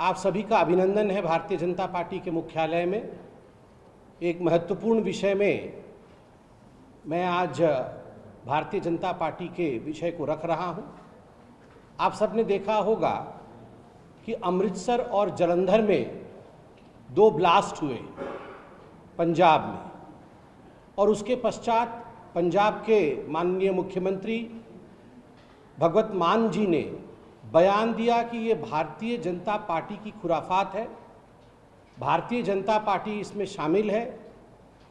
आप सभी का अभिनंदन है। भारतीय जनता पार्टी के मुख्यालय में एक महत्वपूर्ण विषय में मैं आज भारतीय जनता पार्टी के विषय को रख रहा हूं। आप सबने देखा होगा कि अमृतसर और जालंधर में 2 ब्लास्ट हुए पंजाब में, और उसके पश्चात पंजाब के माननीय मुख्यमंत्री भगवत मान जी ने बयान दिया कि ये भारतीय जनता पार्टी की खुराफात है, भारतीय जनता पार्टी इसमें शामिल है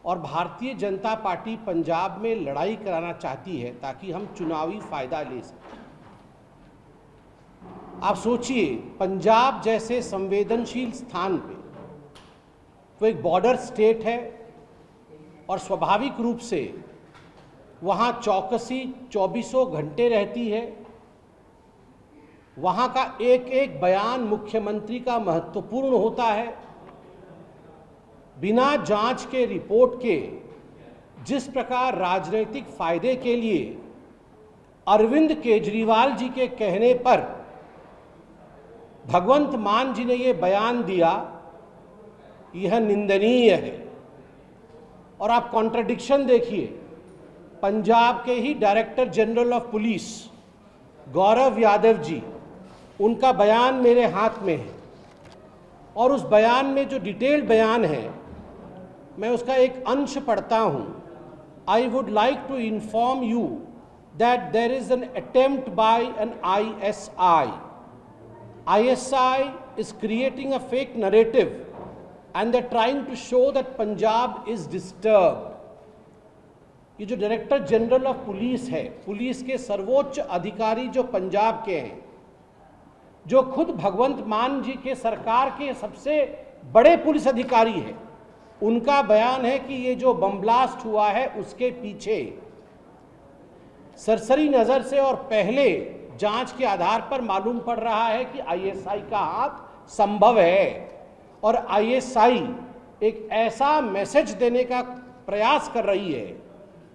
और भारतीय जनता पार्टी पंजाब में लड़ाई कराना चाहती है ताकि हम चुनावी फायदा ले सकें। आप सोचिए, पंजाब जैसे संवेदनशील स्थान पे, वो एक बॉर्डर स्टेट है और स्वाभाविक रूप से वहाँ चौकसी 24 घंटे रहती है। वहाँ का एक एक बयान मुख्यमंत्री का महत्वपूर्ण होता है। बिना जांच के, रिपोर्ट के जिस प्रकार राजनीतिक फायदे के लिए अरविंद केजरीवाल जी के कहने पर भगवंत मान जी ने ये बयान दिया, यह निंदनीय है। और आप कॉन्ट्रडिक्शन देखिए, पंजाब के ही director general of police Gaurav Yadav ji, उनका बयान मेरे हाथ में है और उस बयान में जो डिटेल्ड बयान है मैं उसका एक अंश पढ़ता हूं। I would like to inform you that there is an attempt by an ISI is creating a fake narrative and they're trying to show that Punjab is disturbed. ये जो डायरेक्टर जनरल ऑफ पुलिस है, police के सर्वोच्च अधिकारी जो पंजाब के हैं, जो खुद भगवंत मान जी के सरकार के सबसे बड़े पुलिस अधिकारी हैं, उनका बयान है कि ये जो बम ब्लास्ट हुआ है उसके पीछे सरसरी नजर से और पहले जांच के आधार पर मालूम पड़ रहा है कि ISI का हाथ संभव है। और ISI एक ऐसा मैसेज देने का प्रयास कर रही है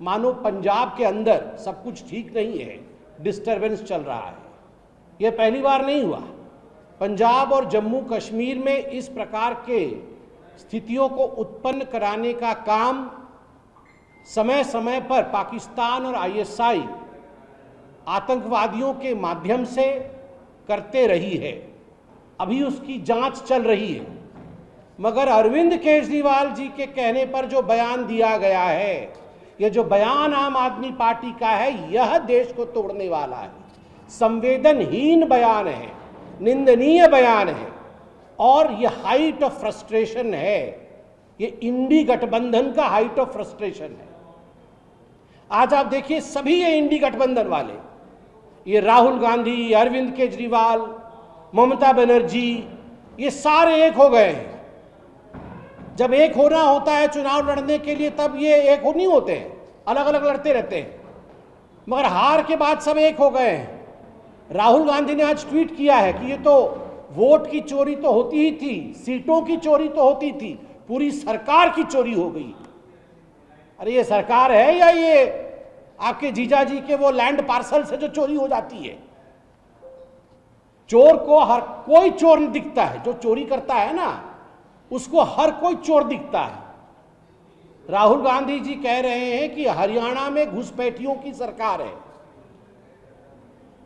मानो पंजाब के अंदर सब कुछ ठीक नहीं है, डिस्टरबेंस चल रहा है। यह पहली बार नहीं हुआ। पंजाब और जम्मू कश्मीर में इस प्रकार के स्थितियों को उत्पन्न कराने का काम समय समय पर पाकिस्तान और ISI आतंकवादियों के माध्यम से करते रही है। अभी उसकी जांच चल रही है, मगर अरविंद केजरीवाल जी के कहने पर जो बयान दिया गया है, यह जो बयान आम आदमी पार्टी का है, यह देश को तोड़ने वाला है। संवेदनहीन बयान है, निंदनीय बयान है और यह हाइट ऑफ फ्रस्ट्रेशन है। ये इंडी गठबंधन का हाइट ऑफ फ्रस्ट्रेशन है। आज आप देखिए, सभी ये इंडी गठबंधन वाले, ये राहुल गांधी, अरविंद केजरीवाल, ममता बनर्जी, ये सारे एक हो गए हैं। जब एक होना होता है चुनाव लड़ने के लिए, तब ये एक हो नहीं होते हैं, अलग अलग लड़ते रहते हैं। मगर हार के बाद सब एक हो गए हैं। राहुल गांधी ने आज ट्वीट किया है कि ये तो वोट की चोरी तो होती ही थी, सीटों की चोरी तो होती थी, पूरी सरकार की चोरी हो गई। अरे ये सरकार है या ये आपके जीजा जी के वो लैंड पार्सल से जो चोरी हो जाती है? चोर को हर कोई चोर नहीं दिखता है, जो चोरी करता है ना उसको हर कोई चोर दिखता है। राहुल गांधी जी कह रहे हैं कि हरियाणा में घुसपैठियों की सरकार है।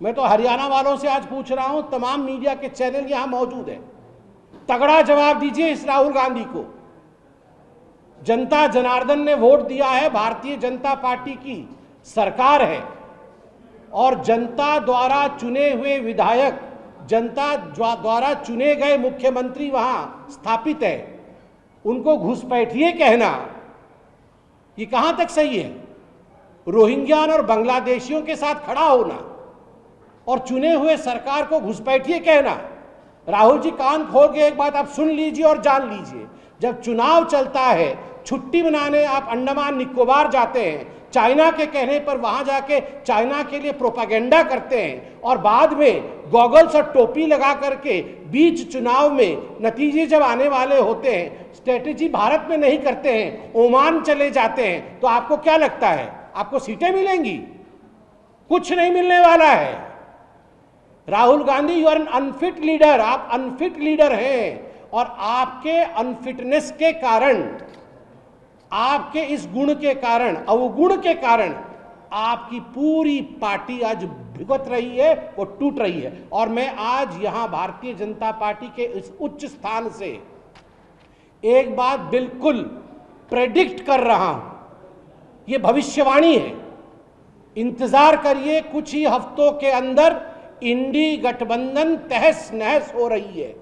मैं तो हरियाणा वालों से आज पूछ रहा हूं, तमाम मीडिया के चैनल यहां मौजूद है, तगड़ा जवाब दीजिए इस राहुल गांधी को। जनता जनार्दन ने वोट दिया है, भारतीय जनता पार्टी की सरकार है और जनता द्वारा चुने हुए विधायक, जनता द्वारा चुने गए मुख्यमंत्री वहां स्थापित है। उनको घुसपैठिए कहना ये कहां तक सही है? रोहिंग्या और बांग्लादेशियों के साथ खड़ा होना और चुने हुए सरकार को घुसपैठिए कहना। राहुल जी, कान खोल के एक बात आप सुन लीजिए और जान लीजिए, जब चुनाव चलता है, छुट्टी मनाने आप अंडमान निकोबार जाते हैं, चाइना के कहने पर वहां जाके चाइना के लिए प्रोपागेंडा करते हैं और बाद में गॉगल्स और टोपी लगा करके बीच चुनाव में नतीजे जब आने वाले होते हैं, स्ट्रेटेजी भारत में नहीं करते हैं, ओमान चले जाते हैं, तो आपको क्या लगता है आपको सीटें मिलेंगी? कुछ नहीं मिलने वाला है। Rahul Gandhi, you are an unfit leader, आप अनफिट लीडर हैं, और आपके अनफिटनेस के कारण, आपके इस गुण के कारण, अवगुण के कारण आपकी पूरी पार्टी आज भुगत रही है, वो टूट रही है। और मैं आज यहां भारतीय जनता पार्टी के इस उच्च स्थान से एक बात बिल्कुल प्रेडिक्ट कर रहा हूं, ये भविष्यवाणी है, इंतजार करिए, कुछ ही हफ्तों के अंदर इंडी गठबंधन तहस नहस हो रही है।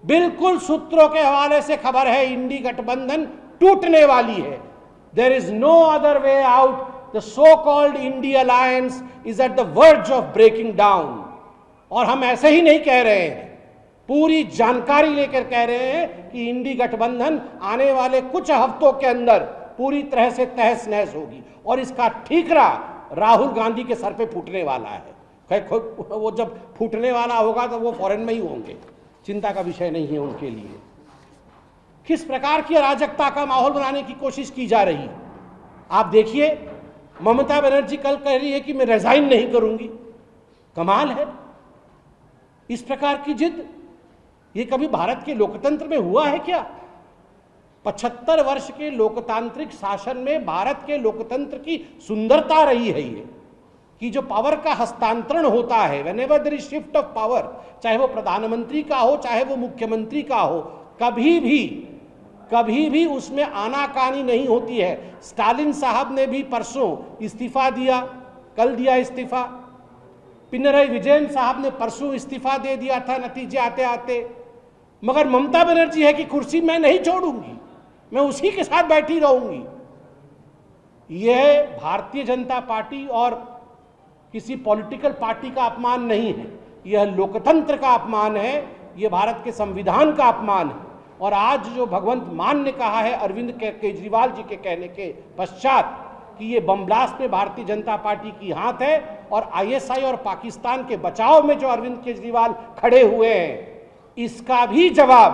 बिल्कुल सूत्रों के हवाले से खबर है, इंडी गठबंधन टूटने वाली है। There is no other way out, the so called INDI alliance is at the verge of breaking down. और हम ऐसे ही नहीं कह रहे हैं, पूरी जानकारी लेकर कह रहे हैं कि इंडी गठबंधन आने वाले कुछ हफ्तों के अंदर पूरी तरह से तहस नहस होगी, और इसका ठीकरा राहुल गांधी के सर पे फूटने वाला है। वो जब फूटने वाला होगा तो वो फॉरेन में ही होंगे, चिंता का विषय नहीं है उनके लिए। किस प्रकार की अराजकता का माहौल बनाने की कोशिश की जा रही है आप देखिए। ममता बनर्जी कल कह रही है कि मैं रिजाइन नहीं करूंगी, कमाल है इस प्रकार की जिद। ये कभी भारत के लोकतंत्र में हुआ है क्या? 75 वर्ष के लोकतांत्रिक शासन में भारत के लोकतंत्र की सुंदरता रही है ये, कि जो पावर का हस्तांतरण होता है, whenever there is shift of power, चाहे वो प्रधानमंत्री का हो चाहे वो मुख्यमंत्री का हो, कभी भी उसमें आनाकानी नहीं होती है। स्टालिन साहब ने भी परसों इस्तीफा दिया, कल दिया इस्तीफा। पिनराई विजयन साहब ने परसों इस्तीफा दे दिया था नतीजे आते आते। मगर ममता बनर्जी है कि कुर्सी मैं नहीं छोड़ूंगी, मैं उसी के साथ बैठी रहूंगी। यह भारतीय जनता पार्टी और किसी पॉलिटिकल पार्टी का अपमान नहीं है, यह लोकतंत्र का अपमान है, यह भारत के संविधान का अपमान है। और आज जो भगवंत मान ने कहा है अरविंद केजरीवाल जी के कहने के पश्चात कि ये बम ब्लास्ट में भारतीय जनता पार्टी की हाथ है, और आईएसआई और पाकिस्तान के बचाव में जो अरविंद केजरीवाल खड़े हुए हैं, इसका भी जवाब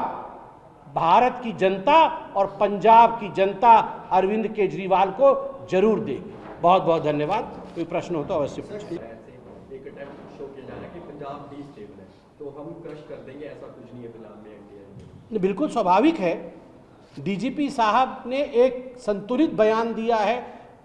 भारत की जनता और पंजाब की जनता अरविंद केजरीवाल को जरूर देगी। बहुत बहुत धन्यवाद। कोई प्रश्न हो तो अवश्य पूछिए। एक अटेम्प्ट शो किया जा रहा है कि पंजाब डिस्टेबल है, तो हम क्रश कर देंगे, ऐसा कुछ नहीं है फिलहाल में इंडिया। बिल्कुल स्वाभाविक है। डीजीपी साहब ने एक संतुलित बयान दिया है,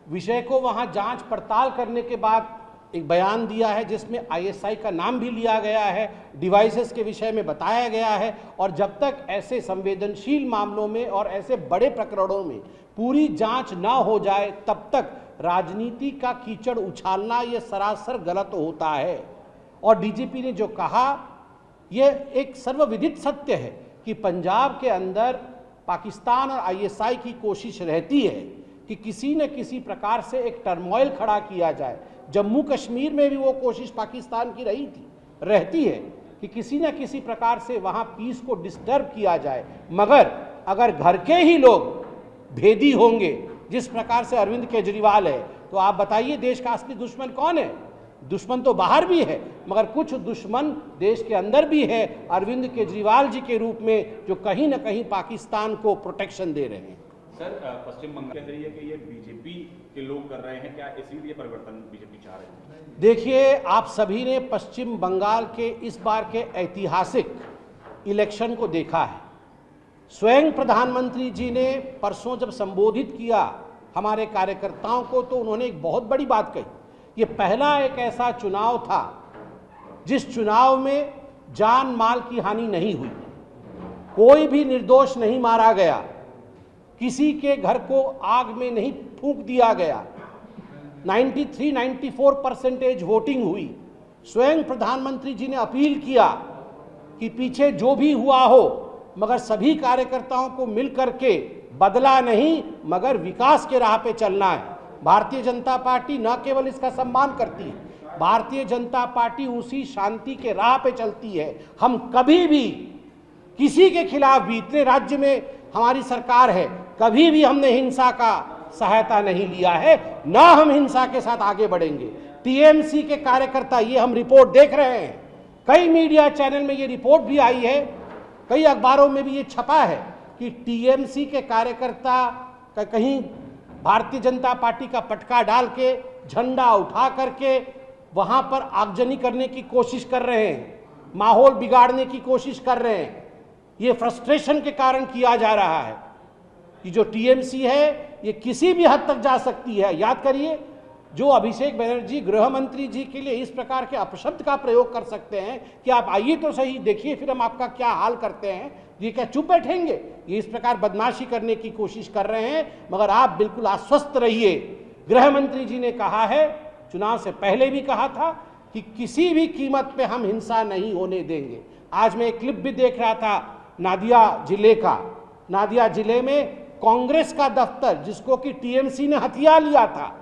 विषय को वहां जांच पड़ताल करने के बाद एक बयान दिया है जिसमें आईएसआई का नाम भी लिया गया है, डिवाइसेस के विषय में बताया गया है। और जब तक ऐसे संवेदनशील मामलों में और ऐसे बड़े प्रकरणों में पूरी जांच ना हो जाए, तब तक राजनीति का कीचड़ उछालना ये सरासर गलत होता है। और डीजीपी ने जो कहा, यह एक सर्वविदित सत्य है कि पंजाब के अंदर पाकिस्तान और आईएसआई की कोशिश रहती है कि किसी न किसी प्रकार से एक टर्मोइल खड़ा किया जाए। जम्मू कश्मीर में भी वो कोशिश पाकिस्तान की रहती है कि किसी न किसी प्रकार से वहाँ पीस को डिस्टर्ब किया जाए। मगर अगर घर के ही लोग भेदी होंगे जिस प्रकार से अरविंद केजरीवाल है, तो आप बताइए देश का असली दुश्मन कौन है? दुश्मन तो बाहर भी है, मगर कुछ दुश्मन देश के अंदर भी है, अरविंद केजरीवाल जी के रूप में, जो कहीं ना कहीं पाकिस्तान को प्रोटेक्शन दे रहे हैं। सर, पश्चिम बंगाल के अंदर ये बीजेपी के लोग कर रहे हैं, क्या इसीलिए परिवर्तन बीजेपी चाह रहे हैं? देखिए, आप सभी ने पश्चिम बंगाल के इस बार के ऐतिहासिक इलेक्शन को देखा है। स्वयं प्रधानमंत्री जी ने परसों जब संबोधित किया हमारे कार्यकर्ताओं को, तो उन्होंने एक बहुत बड़ी बात कही। ये पहला एक ऐसा चुनाव था जिस चुनाव में जान माल की हानि नहीं हुई, कोई भी निर्दोष नहीं मारा गया, किसी के घर को आग में नहीं फूंक दिया गया। 93-94% वोटिंग हुई। स्वयं प्रधानमंत्री जी ने अपील किया कि पीछे जो भी हुआ हो, मगर सभी कार्यकर्ताओं को मिलकर के बदला नहीं मगर विकास के राह पे चलना है। भारतीय जनता पार्टी न केवल इसका सम्मान करती है, भारतीय जनता पार्टी उसी शांति के राह पे चलती है। हम कभी भी किसी के खिलाफ भी, इतने राज्य में हमारी सरकार है, कभी भी हमने हिंसा का सहायता नहीं लिया है, ना हम हिंसा के साथ आगे बढ़ेंगे। टीएमसी के कार्यकर्ता, ये हम रिपोर्ट देख रहे हैं, कई मीडिया चैनल में ये रिपोर्ट भी आई है, कई अखबारों में भी ये छपा है कि टीएमसी के कार्यकर्ता कहीं भारतीय जनता पार्टी का पटका डाल के, झंडा उठा करके वहां पर आगजनी करने की कोशिश कर रहे हैं, माहौल बिगाड़ने की कोशिश कर रहे हैं। ये फ्रस्ट्रेशन के कारण किया जा रहा है। कि जो टीएमसी है ये किसी भी हद तक जा सकती है। याद करिए, जो अभिषेक बनर्जी गृह मंत्री जी के लिए इस प्रकार के अपशब्द का प्रयोग कर सकते हैं कि आप आइए तो सही, देखिए फिर हम आपका क्या हाल करते हैं, ये क्या चुप बैठेंगे? ये इस प्रकार बदमाशी करने की कोशिश कर रहे हैं। मगर आप बिल्कुल आश्वस्त रहिए, गृह मंत्री जी ने कहा है, चुनाव से पहले भी कहा था कि किसी भी कीमत पे हम हिंसा नहीं होने देंगे। आज मैं एक क्लिप भी देख रहा था नादिया जिले का। नादिया जिले में कांग्रेस का दफ्तर, जिसको कि टीएमसी ने हथिया लिया था,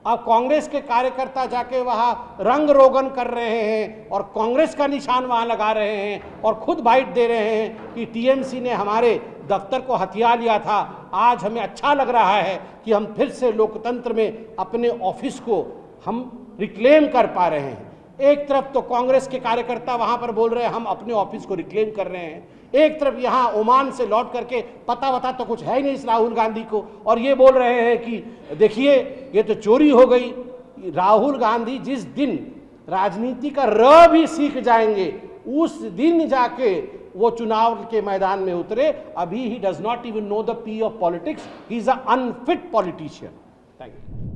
अब कांग्रेस के कार्यकर्ता जाके वहां रंग रोगन कर रहे हैं और कांग्रेस का निशान वहां लगा रहे हैं और खुद बाइट दे रहे हैं कि टीएमसी ने हमारे दफ्तर को हथिया लिया था। आज हमें अच्छा लग रहा है कि हम फिर से लोकतंत्र में अपने ऑफिस को हम रिक्लेम कर पा रहे हैं। एक तरफ तो कांग्रेस के कार्यकर्ता वहां पर बोल रहे हैं हम अपने ऑफिस को रिक्लेम कर रहे हैं, एक तरफ यहां ओमान से लौट करके पता वता तो कुछ है ही नहीं इस राहुल गांधी को, और ये बोल रहे हैं कि देखिए ये तो चोरी हो गई। राहुल गांधी जिस दिन राजनीति का र भी सीख जाएंगे उस दिन जाके वो चुनाव के मैदान में उतरे। अभी he does not even know the P of politics, he is a unfit politician. Thank you.